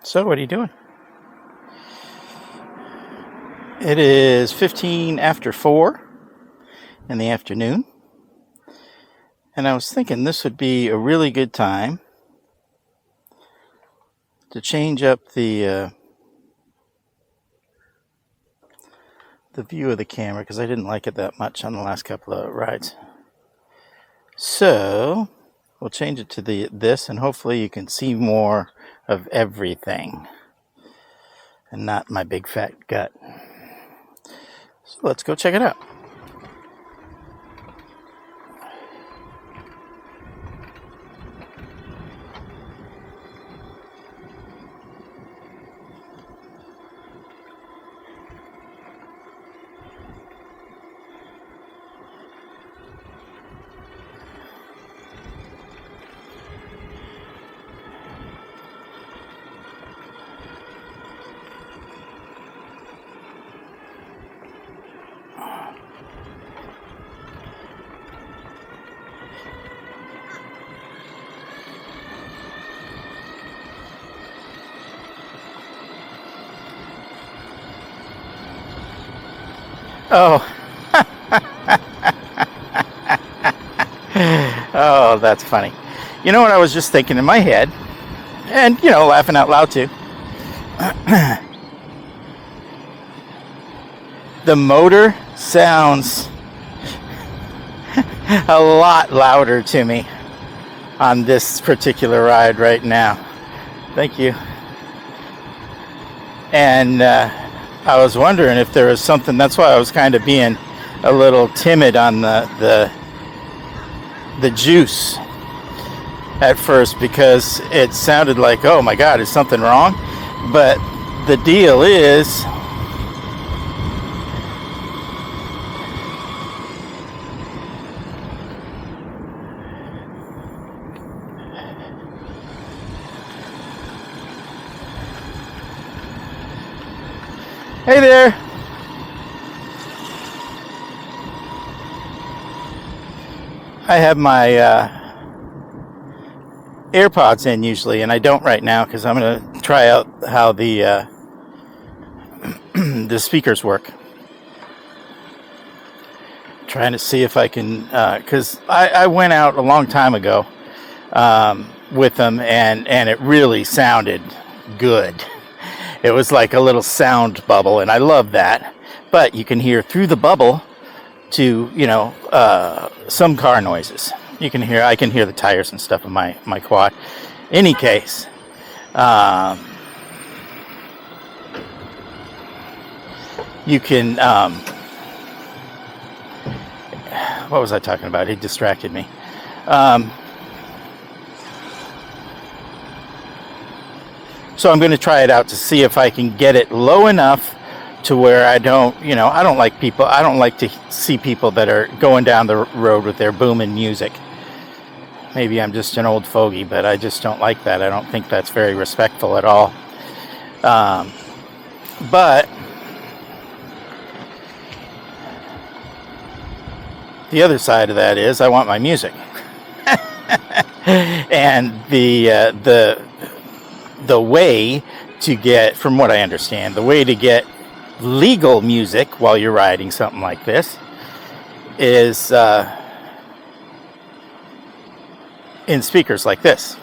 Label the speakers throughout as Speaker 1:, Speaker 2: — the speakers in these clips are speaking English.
Speaker 1: So, what are you doing? It is 15 after 4 in the afternoon. And I was thinking this would be a really good time to change up the view of the camera because I didn't like it that much on the last couple of rides. So, we'll change it to this, and hopefully you can see more of everything and not my big fat gut. So let's go check it out. Oh. Oh, that's funny. You know what I was just thinking in my head, and, laughing out loud too. The motor sounds a lot louder to me on this particular ride right now. Thank you. And I was wondering if there was something. That's why I was kind of being a little timid on the juice at first, because it sounded like, oh my God, is something wrong? But the deal is, hey there. I have my AirPods in usually, and I don't right now because I'm going to try out how the the speakers work. Trying to see if I can, because I went out a long time ago with them, and it really sounded good. It was like a little sound bubble, and I love that. But you can hear through the bubble to, some car noises. I can hear the tires and stuff of my quad. Any case, you can, what was I talking about? He distracted me. So I'm going to try it out to see if I can get it low enough to where I don't like to see people that are going down the road with their booming music. Maybe I'm just an old fogey, but I just don't like that. I don't think that's very respectful at all. But the other side of that is I want my music. And the way to get, from what I understand, the way to get legal music while you're riding something like this is in speakers like this.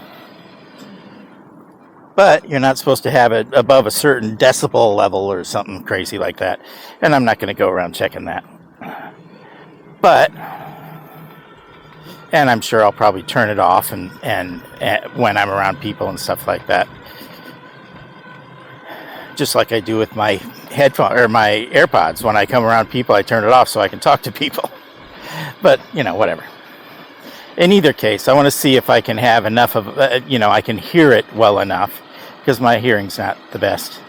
Speaker 1: But you're not supposed to have it above a certain decibel level or something crazy like that. And I'm not going to go around checking that. But, and I'm sure I'll probably turn it off and when I'm around people and stuff like that. Just like I do with my headphone or my AirPods. When I come around people, I turn it off so I can talk to people. But, whatever. In either case, I want to see if I can have enough of, I can hear it well enough, because my hearing's not the best.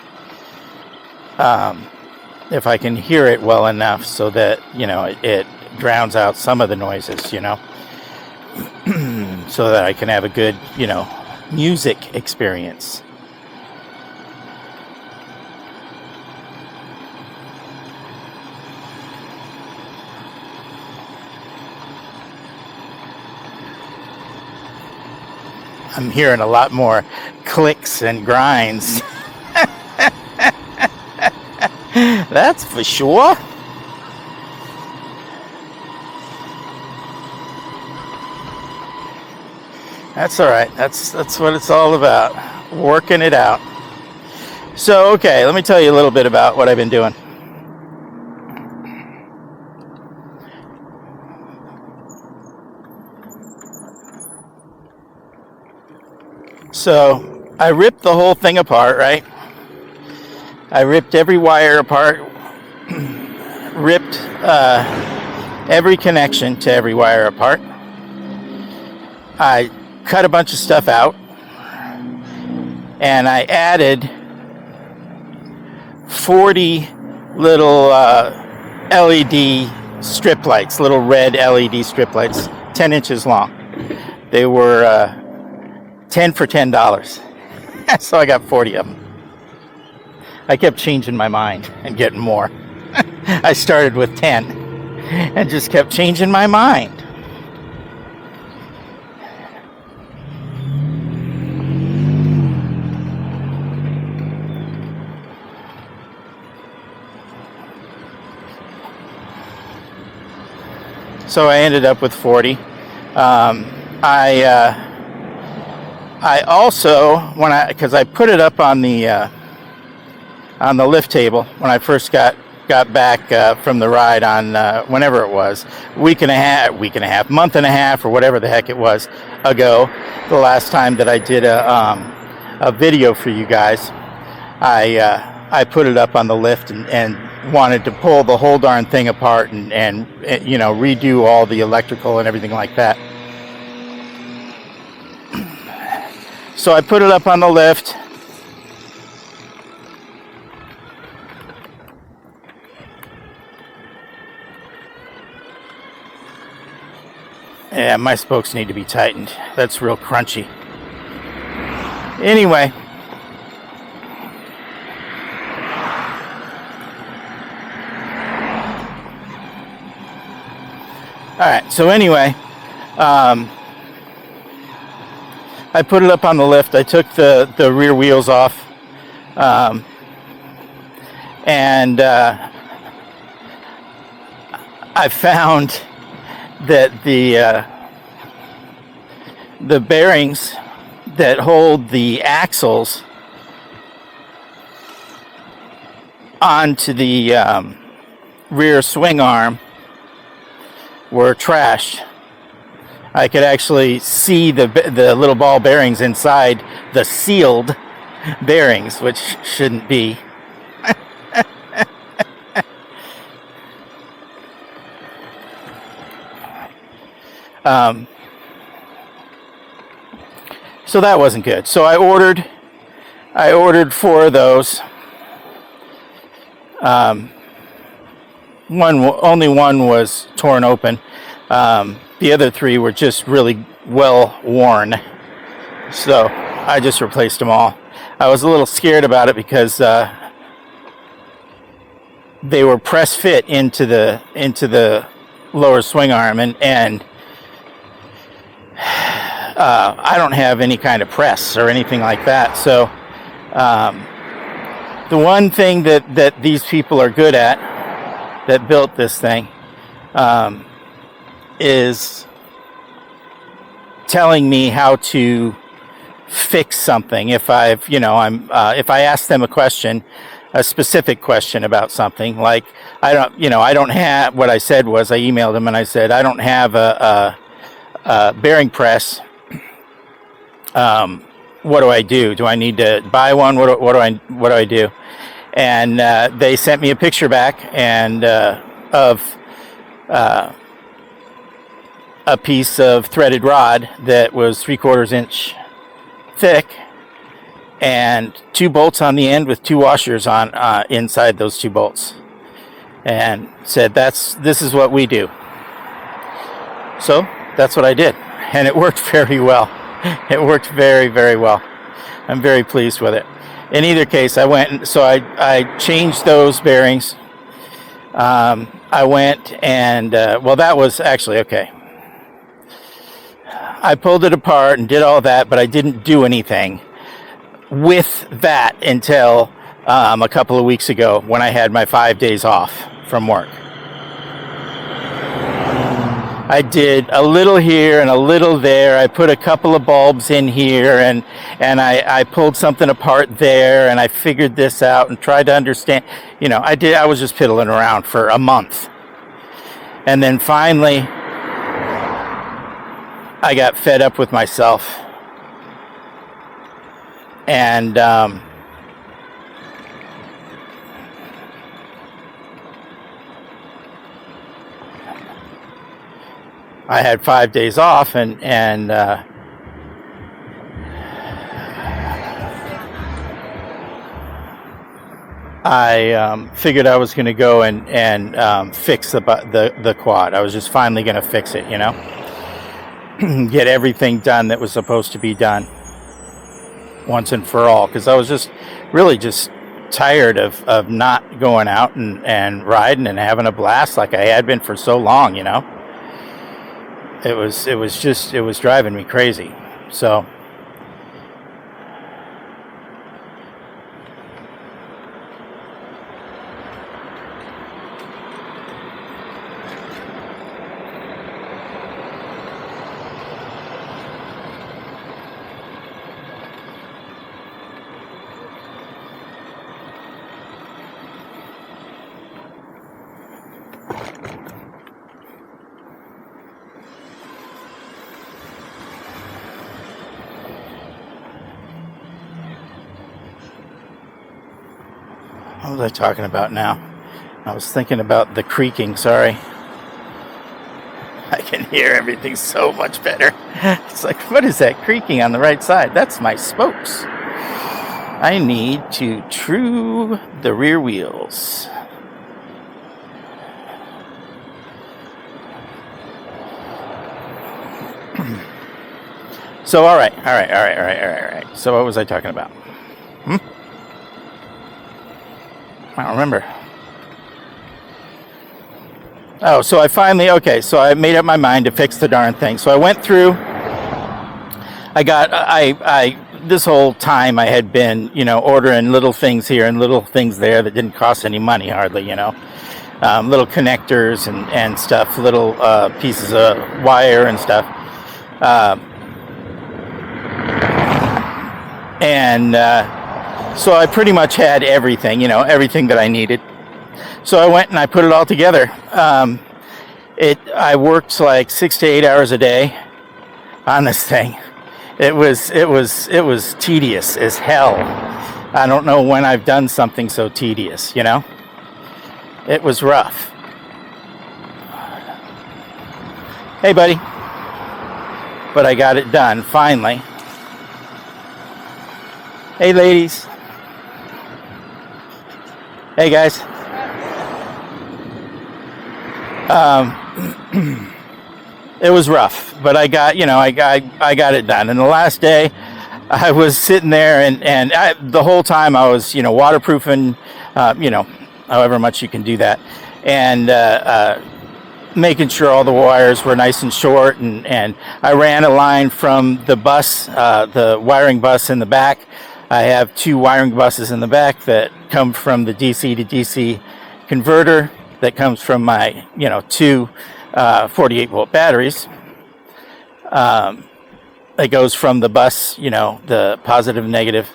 Speaker 1: If I can hear it well enough so that, it drowns out some of the noises, so that I can have a good, music experience. I'm hearing a lot more clicks and grinds. That's for sure. That's all right. That's what it's all about. Working it out. So, okay, let me tell you a little bit about what I've been doing. So, I ripped the whole thing apart, right? I ripped every wire apart, ripped every connection to every wire apart. I cut a bunch of stuff out, and I added 40 little LED strip lights, little red LED strip lights, 10 inches long. They were 10 for $10. So I got 40 of them. I kept changing my mind and getting more. I started with 10 and just kept changing my mind. So I ended up with 40. I also, because I put it up on the lift table when I first got back from the ride on whenever it was, week and a half, month and a half, or whatever the heck it was ago, the last time that I did a video for you guys. I put it up on the lift and wanted to pull the whole darn thing apart and you know, redo all the electrical and everything like that. So I put it up on the lift. Yeah, my spokes need to be tightened. That's real crunchy. Anyway. Alright, so anyway, I put it up on the lift. I took the rear wheels off, and I found that the bearings that hold the axles onto the rear swing arm were trashed. I could actually see the little ball bearings inside the sealed bearings, which shouldn't be. So that wasn't good. So I ordered 4 of those. Only one was torn open. The other 3 were just really well worn. So I just replaced them all. I was a little scared about it because they were press fit into the lower swing arm, and I don't have any kind of press or anything like that. So the one thing that these people are good at, that built this thing, is telling me how to fix something. If if I ask them a specific question about something, like I don't have, what I said was, I emailed them and I said, I don't have a bearing press. What do I do? Do I need to buy one? What do I do? And they sent me a picture back and of a piece of threaded rod that was 3/4 inch thick, and 2 bolts on the end with 2 washers on inside those 2 bolts, and said this is what we do. So that's what I did, and it worked very well. It worked very, very well. I'm very pleased with it. In either case, I went, so I changed those bearings. I went and well, that was actually okay. I pulled it apart and did all that, but I didn't do anything with that until a couple of weeks ago when I had my 5 days off from work. I did a little here and a little there. I put a couple of bulbs in here, and I pulled something apart there, and I figured this out and tried to understand. I was just piddling around for a month. And then finally, I got fed up with myself. And I had 5 days off, and I figured I was going to go and fix the quad. I was just finally going to fix it, get everything done that was supposed to be done once and for all, because I was just really just tired of not going out and riding and having a blast like I had been for so long. It was driving me crazy. So what was I talking about now? I was thinking about the creaking, sorry. I can hear everything so much better. It's like, what is that creaking on the right side? That's my spokes. I need to true the rear wheels. So, all right. So what was I talking about? I don't remember. Oh, so I made up my mind to fix the darn thing. So I went through, this whole time I had been, ordering little things here and little things there that didn't cost any money hardly, little connectors and stuff, little pieces of wire and stuff. So I pretty much had everything, everything that I needed. So I went and I put it all together. I worked like 6 to 8 hours a day on this thing. It was tedious as hell. I don't know when I've done something so tedious, It was rough. Hey, buddy. But I got it done finally. Hey, ladies. Hey, guys. It was rough, but I got it done. And the last day, I was sitting there, and the whole time I was, waterproofing, however much you can do that, and making sure all the wires were nice and short. And I ran a line from the bus, the wiring bus in the back. I have 2 wiring buses in the back that come from the DC to DC converter that comes from my, 2 48-volt batteries. It goes from the bus, the positive and negative,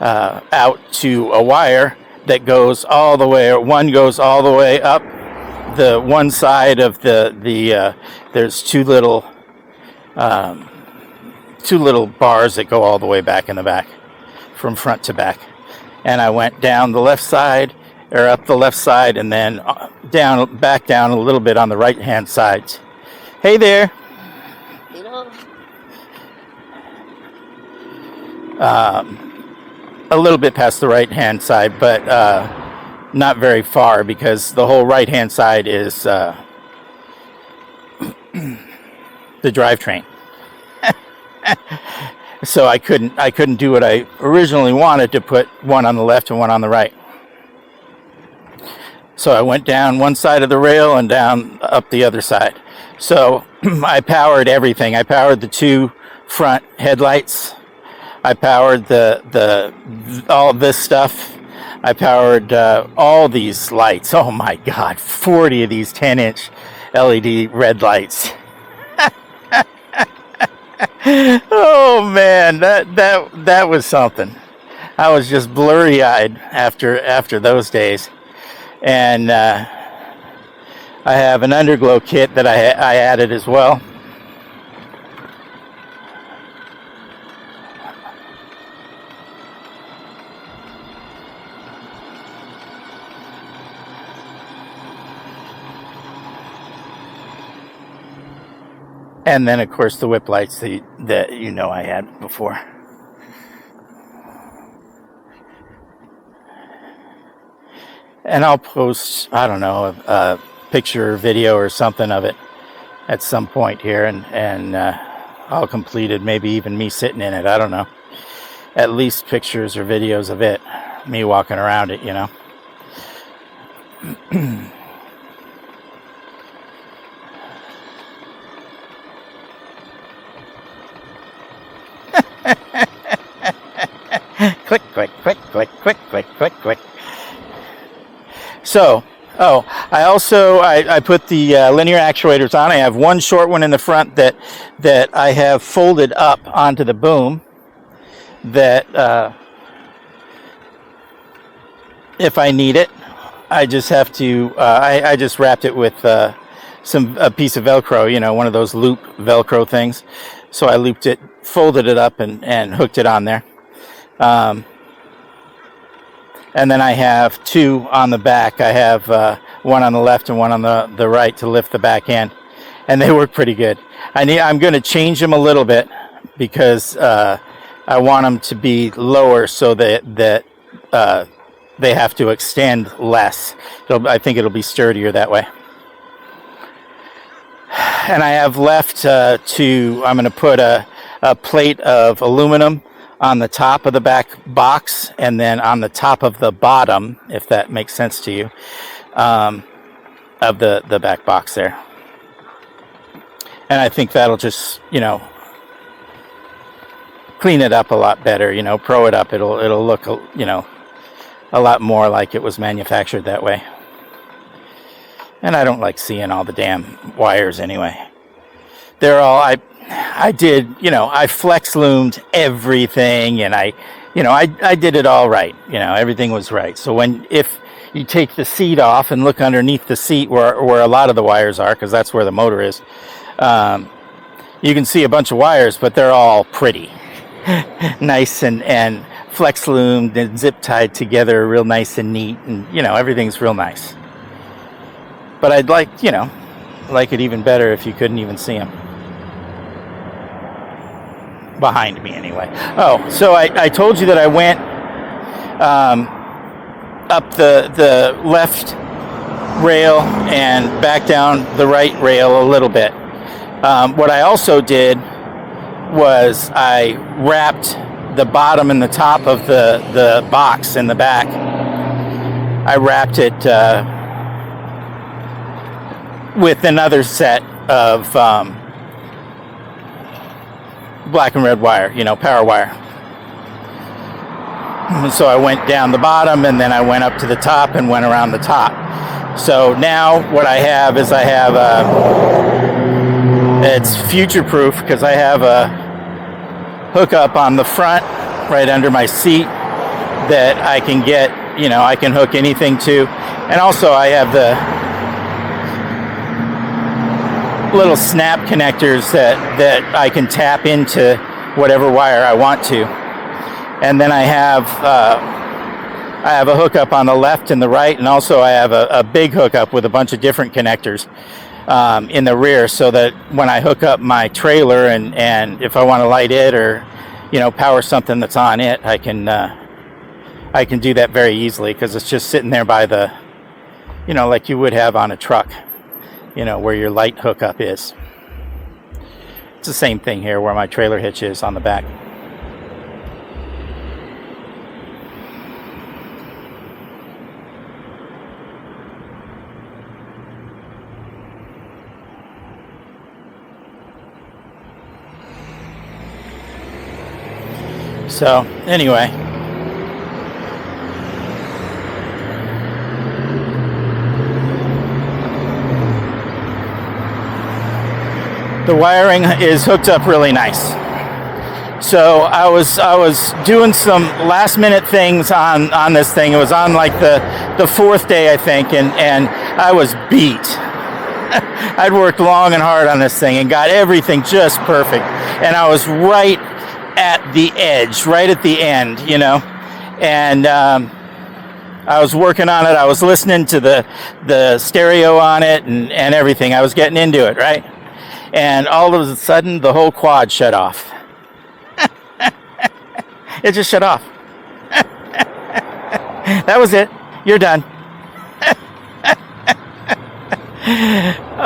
Speaker 1: out to a wire that goes all the way, or one goes all the way up the one side of the there's two little bars that go all the way back in the back, from front to back. And I went down the left side, or up the left side, and then back down a little bit on the right hand side. Hey there. A little bit past the right hand side, but not very far, because the whole right hand side is the drivetrain. So I couldn't do what I originally wanted, to put one on the left and one on the right. So I went down one side of the rail and down up the other side. So I powered everything. I powered the 2 front headlights. I powered the all of this stuff. I powered all these lights. Oh my God, 40 of these 10-inch LED red lights. Oh man, that was something. I was just blurry-eyed after those days, and I have an underglow kit that I added as well. And then, of course, the whip lights that you know I had before. And I'll post, I don't know, a picture or video or something of it at some point here, and all completed, maybe even me sitting in it, I don't know. At least pictures or videos of it, me walking around it, you know. Click, click, click, click, click, click, click, click. So, I also I put the linear actuators on. I have one short one in the front that I have folded up onto the boom. That if I need it, I just have to. I just wrapped it with a piece of Velcro, you know, one of those loop Velcro things. So I looped it, folded it up, and hooked it on there. And then I have 2 on the back. I have one on the left and one on the right to lift the back end, and they work pretty good. I'm going to change them a little bit because I want them to be lower so that they have to extend less. I think it'll be sturdier that way. And I have left I'm going to put a plate of aluminum on the top of the back box, and then on the top of the bottom, if that makes sense to you, of the back box there. And I think that'll just, you know, clean it up a lot better, you know, pro it up. It'll look, you know, a lot more like it was manufactured that way. And I don't like seeing all the damn wires anyway. They're all, I did, you know, I flex loomed everything, and I did it all right. You know, everything was right. So if you take the seat off and look underneath the seat where a lot of the wires are, because that's where the motor is, you can see a bunch of wires, but they're all pretty. Nice and flex loomed and zip tied together real nice and neat, and, you know, everything's real nice. But I'd like it even better if you couldn't even see them. Behind me anyway. Oh, so I told you that I went up the left rail and back down the right rail a little bit. What I also did was I wrapped the bottom and the top of the box in the back. I wrapped it with another set of black and red wire, you know, power wire. So I went down the bottom, and then I went up to the top and went around the top. So now what I have is it's future proof, because I have a hookup on the front right under my seat that I can get, you know, I can hook anything to. And also I have the little snap connectors that I can tap into whatever wire I want to. And then I have a hookup on the left and the right, and also I have a big hookup with a bunch of different connectors in the rear, so that when I hook up my trailer and if I want to light it or, you know, power something that's on it, I can do that very easily, because it's just sitting there by the, you know, like you would have on a truck, you know, where your light hookup is. It's the same thing here where my trailer hitch is on the back. So anyway, the wiring is hooked up really nice. So I was doing some last minute things on this thing. It was on like the fourth day, I think, and I was beat. I'd worked long and hard on this thing and got everything just perfect. And I was right at the edge, right at the end, you know. And I was working on it. I was listening to the stereo on it and everything. I was getting into it, right? And all of a sudden, the whole quad shut off. It just shut off. That was it. You're done.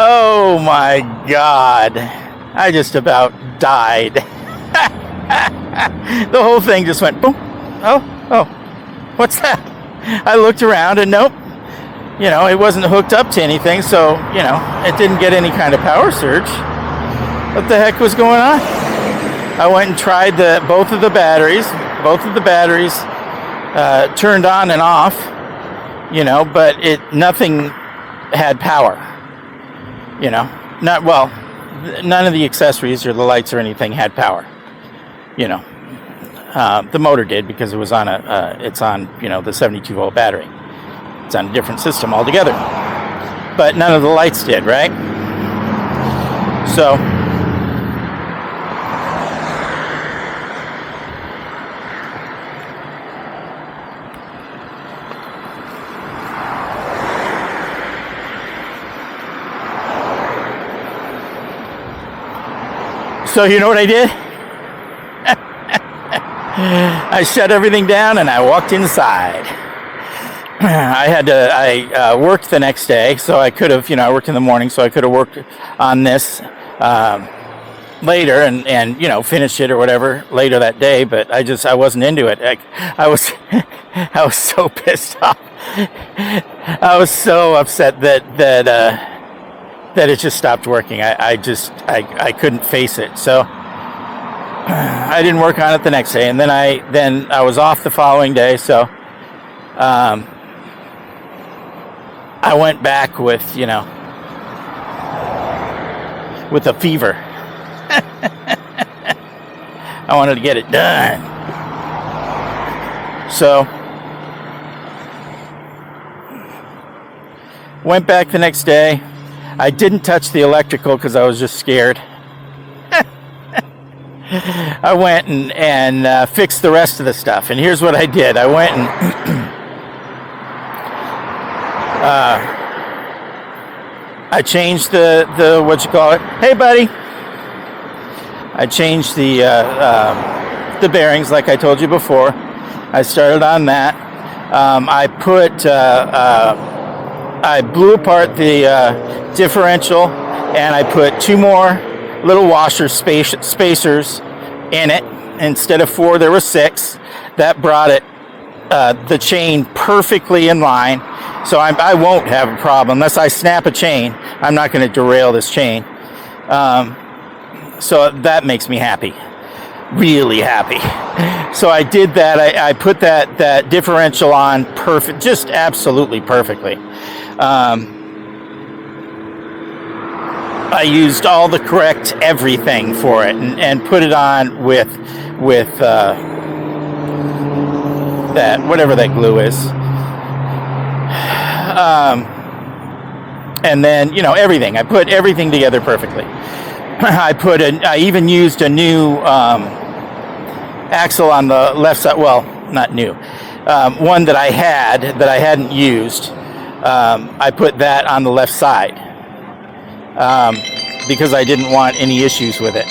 Speaker 1: Oh my God. I just about died. The whole thing just went boom. Oh, what's that? I looked around and nope. You know, it wasn't hooked up to anything, so, you know, it didn't get any kind of power surge. What the heck was going on? I went and tried both of the batteries. Both of the batteries turned on and off, you know, but nothing had power. You know, none of the accessories or the lights or anything had power. You know, the motor did because it was on it's on, you know, the 72 volt battery. It's on a different system altogether. But none of the lights did, right? So you know what I did? I shut everything down and I walked inside. I worked the next day, so I could have, you know, I worked in the morning, so I could have worked on this later and you know, finish it or whatever later that day, but I wasn't into it. I was so pissed off. I was so upset that it just stopped working. I couldn't face it. So I didn't work on it the next day, and then I was off the following day. So I went back with, you know, with a fever. I wanted to get it done. So went back the next day. I didn't touch the electrical because I was just scared. I went and fixed the rest of the stuff. And here's what I did. I went and I changed the what you call it. Hey, buddy. I changed the bearings like I told you before. I started on that. I blew apart the differential, and I put 2 more little washer spacers in it. Instead of 4, there were 6. That brought it the chain perfectly in line, so I won't have a problem unless I snap a chain. I'm not going to derail this chain, so that makes me happy, really happy. So I did that. I put that differential on perfect, just absolutely perfectly. I used all the correct everything for it and put it on with that, whatever that glue is. And then, you know, everything. I put everything together perfectly. I even used a new axle on the left side. Well, not new. One that I hadn't used. I put that on the left side because I didn't want any issues with it.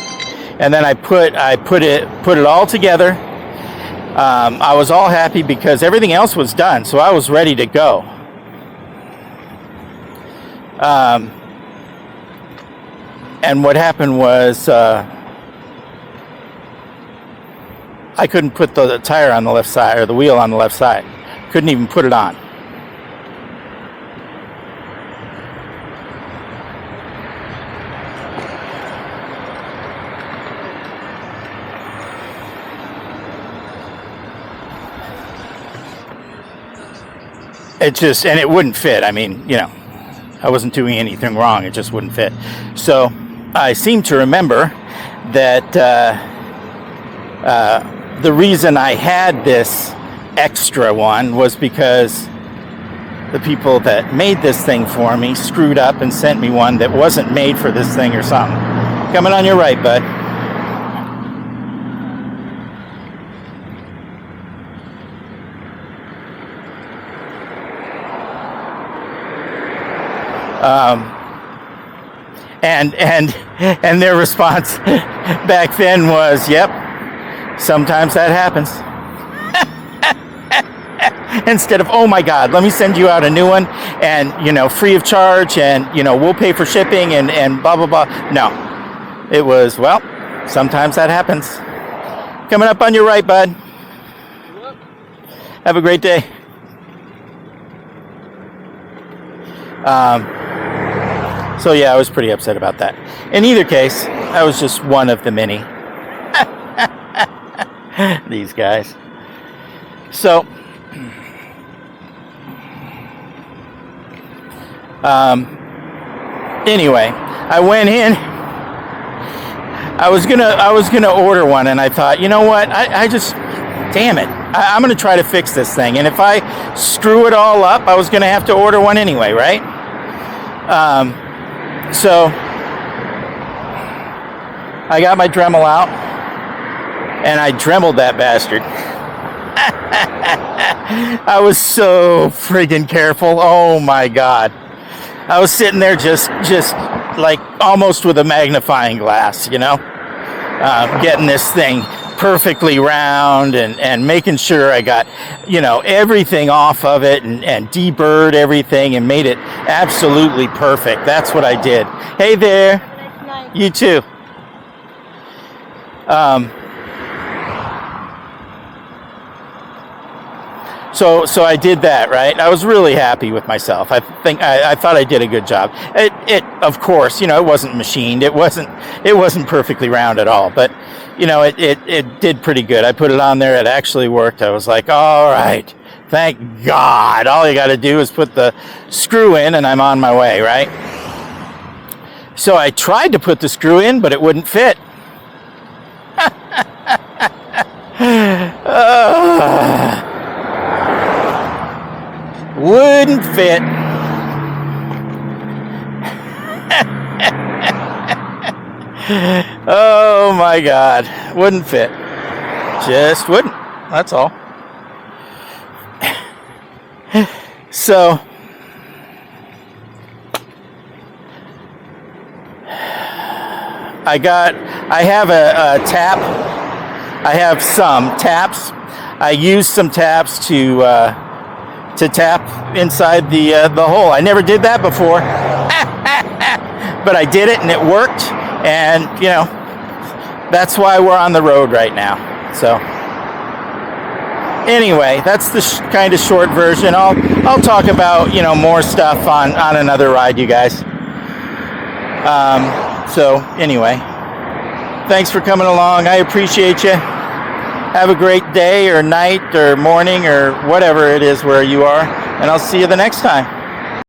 Speaker 1: And then I put it all together. I was all happy because everything else was done, so I was ready to go. And what happened was I couldn't put the tire on the left side, or the wheel on the left side. Couldn't even put it on. it just, and it wouldn't fit. I mean, I wasn't doing anything wrong. It just wouldn't fit. So I seem to remember that the reason I had this extra one was because the people that made this thing for me screwed up and sent me one that wasn't made for this thing or something. Coming on your right, bud. And their response back then was, "Yep, sometimes that happens." Instead of, "Oh my God, let me send you out a new one and, free of charge and, we'll pay for shipping and blah, blah, blah." No, it was, "Well, sometimes that happens." Coming up on your right, bud. Have a great day. So yeah, I was pretty upset about that. In either case, I was just one of the many. These guys. So, anyway, I went in. I was gonna order one, and I thought, you know what? I just, damn it, I'm gonna try to fix this thing. And if I screw it all up, I was gonna have to order one anyway, right? So I got my Dremel out, and I dremeled that bastard. I was so friggin' careful. Oh my God. I was sitting there just like almost with a magnifying glass, getting this thing perfectly round and making sure I got, everything off of it and deburred everything and made it absolutely perfect. That's what I did. Hey there. Nice. You too. So I did that, right? I was really happy with myself. I thought I did a good job. It of course, it wasn't machined. It wasn't perfectly round at all, but it did pretty good. I put it on there. It actually worked. I was like, all right, thank God. All you got to do is put the screw in and I'm on my way, right? So I tried to put the screw in, but it wouldn't fit. Wouldn't fit. Oh my God, wouldn't fit. Just wouldn't. That's all. So I have a tap. I have some taps. I used some taps to tap inside the hole. I never did that before, but I did it and it worked. And that's why we're on the road right now. So anyway, that's the kind of short version. I'll talk about more stuff on another ride, you guys. So anyway, thanks for coming along. I appreciate you. Have a great day or night or morning or whatever it is where you are, and I'll see you the next time.